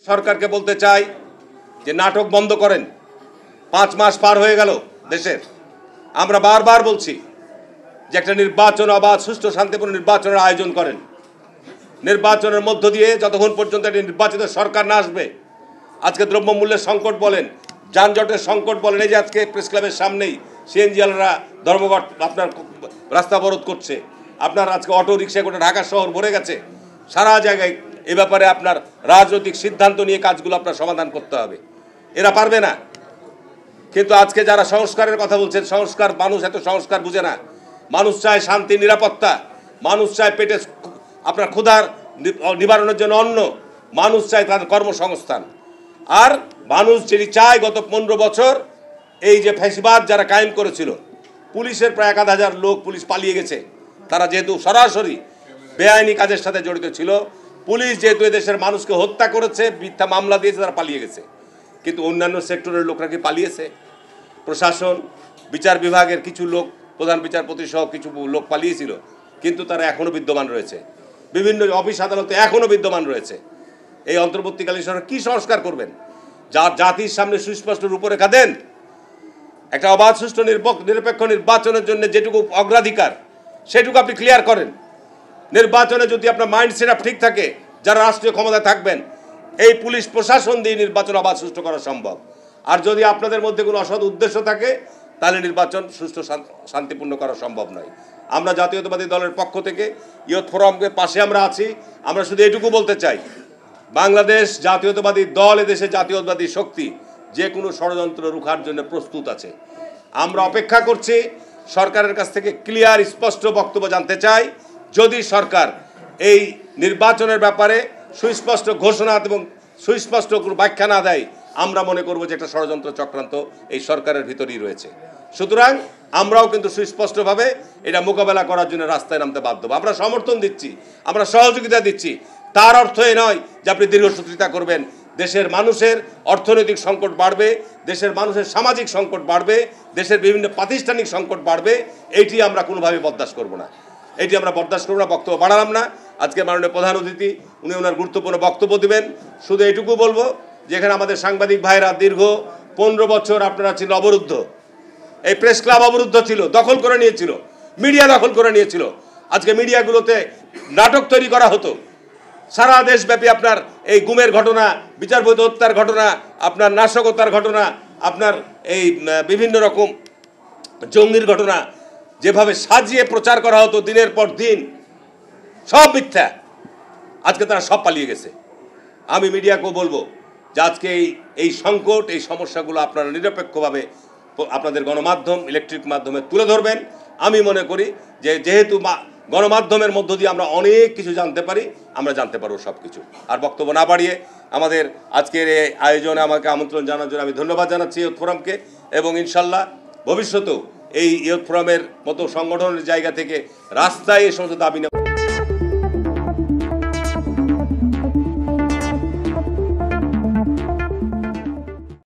সরকারকে বলতে চাই যে নাটক বন্ধ করেন। 5 মাস পার হয়ে গেল দেশের, আমরা বারবার বলছি যে একটা নির্বাচন, অবাধ সুষ্ঠু শান্তিপূর্ণ নির্বাচনের আয়োজন করেন। নির্বাচনের মধ্য দিয়ে যতক্ষণ পর্যন্ত একটি নির্বাচিত সরকার না আসবে, আজকে দ্রব্যমূল্যের সংকট বলেন, যানজটের সংকট বলেন, এই যে আজকে প্রেস ক্লাবের সামনেই সিএনজিওয়ালারা ধর্মঘট আপনার রাস্তা অবরোধ করছে, আপনার আজকে অটো রিক্সা করে ঢাকা শহর ভরে গেছে, সারা জায়গায় এ ব্যাপারে আপনার রাজনৈতিক সিদ্ধান্ত নিয়ে কাজগুলো আপনার সমাধান করতে হবে। এরা পারবে না। কিন্তু আজকে যারা সংস্কারের কথা বলছেন, সংস্কার, মানুষ এত সংস্কার বুঝে না। মানুষ চায় শান্তি, নিরাপত্তা, মানুষ চায় পেটে আপনার ক্ষুধার নিবারণের জন্য অন্ন, মানুষ চায় তাদের কর্মসংস্থান। আর মানুষ যেটি চায়, গত 15 বছর এই যে ফ্যাসিবাদ যারা কায়েম করেছিল, পুলিশের প্রায় 1000 লোক পুলিশ পালিয়ে গেছে। তারা যেহেতু সরাসরি বেআইনি কাজের সাথে জড়িত ছিল, পুলিশ যেহেতু এদেশের মানুষকে হত্যা করেছে, মিথ্যা মামলা দিয়েছে, তারা পালিয়ে গেছে। কিন্তু অন্যান্য সেক্টরের লোকরা কি পালিয়েছে? প্রশাসন, বিচার বিভাগের কিছু লোক, প্রধান বিচারপতি সহ কিছু লোক পালিয়েছিল, কিন্তু তারা এখনও বিদ্যমান রয়েছে। বিভিন্ন অফিস আদালতে এখনও বিদ্যমান রয়েছে। এই অন্তর্বর্তীকালীন সরকার কী সংস্কার করবেন? জাতির সামনে সুস্পষ্ট রূপরেখা দেন। একটা অবাধ সুষ্ঠু নিরপেক্ষ নির্বাচনের জন্য যেটুকু অগ্রাধিকার, সেটুকু আপনি ক্লিয়ার করেন। নির্বাচনে যদি আপনার মাইন্ড সেট আপ ঠিক থাকে, যারা রাষ্ট্রীয় ক্ষমতায় থাকবেন, এই পুলিশ প্রশাসন দিয়ে নির্বাচন অবাধ সুষ্ঠু করা সম্ভব। আর যদি আপনাদের মধ্যে কোনো অসৎ উদ্দেশ্য থাকে, তাহলে নির্বাচন সুষ্ঠু শান্তিপূর্ণ করা সম্ভব নয়। আমরা জাতীয়তাবাদী দলের পক্ষ থেকে ইয়ুথ ফোরামের পাশে আমরা আছি। আমরা শুধু এটুকু বলতে চাই, বাংলাদেশ জাতীয়তাবাদী দল, এদেশে জাতীয়তাবাদী শক্তি যে কোনো ষড়যন্ত্র রুখার জন্য প্রস্তুত আছে। আমরা অপেক্ষা করছি সরকারের কাছ থেকে ক্লিয়ার স্পষ্ট বক্তব্য জানতে চাই। যদি সরকার এই নির্বাচনের ব্যাপারে সুস্পষ্ট ঘোষণা এবং সুস্পষ্ট ব্যাখ্যা না দেয়, আমরা মনে করব যে একটা ষড়যন্ত্র চক্রান্ত এই সরকারের ভিতরেই রয়েছে। সুতরাং আমরাও কিন্তু সুস্পষ্টভাবে এটা মোকাবেলা করার জন্য রাস্তায় নামতে বাধ্য। আমরা সমর্থন দিচ্ছি, আমরা সহযোগিতা দিচ্ছি। তার অর্থ এ নয় যে আপনি দীর্ঘসূত্রিতা করবেন। দেশের মানুষের অর্থনৈতিক সংকট বাড়বে, দেশের মানুষের সামাজিক সংকট বাড়বে, দেশের বিভিন্ন প্রাতিষ্ঠানিক সংকট বাড়বে। এইটি আমরা কোনোভাবে বরদাস্ত করব না, এটি আমরা বরদাস্ত করব না। বক্তব্য বাড়ালাম না। আজকে মাননীয় প্রধান অতিথি উনি ওনার গুরুত্বপূর্ণ বক্তব্য দেবেন। শুধু এইটুকু বলবো, যেখানে আমাদের সাংবাদিক ভাইরা দীর্ঘ 15 বছর আপনারা ছিল অবরুদ্ধ, এই প্রেস ক্লাব অবরুদ্ধ ছিল, দখল করে নিয়েছিল, মিডিয়া দখল করে নিয়েছিল। আজকে মিডিয়াগুলোতে নাটক তৈরি করা হতো। সারা দেশব্যাপী আপনার এই গুমের ঘটনা, বিচারপতি হত্যার ঘটনা, আপনার নাশকতার ঘটনা, আপনার এই বিভিন্ন রকম জঙ্গির ঘটনা যেভাবে সাজিয়ে প্রচার করা হতো দিনের পর দিন, সব মিথ্যা। আজকে তারা সব পালিয়ে গেছে। আমি মিডিয়াকেও বলবো যে আজকে এই সংকট, এই সমস্যাগুলো আপনারা নিরপেক্ষভাবে আপনাদের গণমাধ্যম, ইলেকট্রিক মাধ্যমে তুলে ধরবেন। আমি মনে করি যে যেহেতু গণমাধ্যমের মধ্য দিয়ে আমরা অনেক কিছু জানতে পারি, আমরা জানতে পারবো সব কিছু। আর বক্তব্য না বাড়িয়ে আমাদের আজকের এই আয়োজনে আমাকে আমন্ত্রণ জানার জন্য আমি ধন্যবাদ জানাচ্ছি ইয়ুথ ফোরামকে। এবং ইনশাল্লাহ ভবিষ্যতেও এই ইয়ুথ ফোরামের মতো সংগঠনের জায়গা থেকে রাস্তায় এই সমস্ত দাবি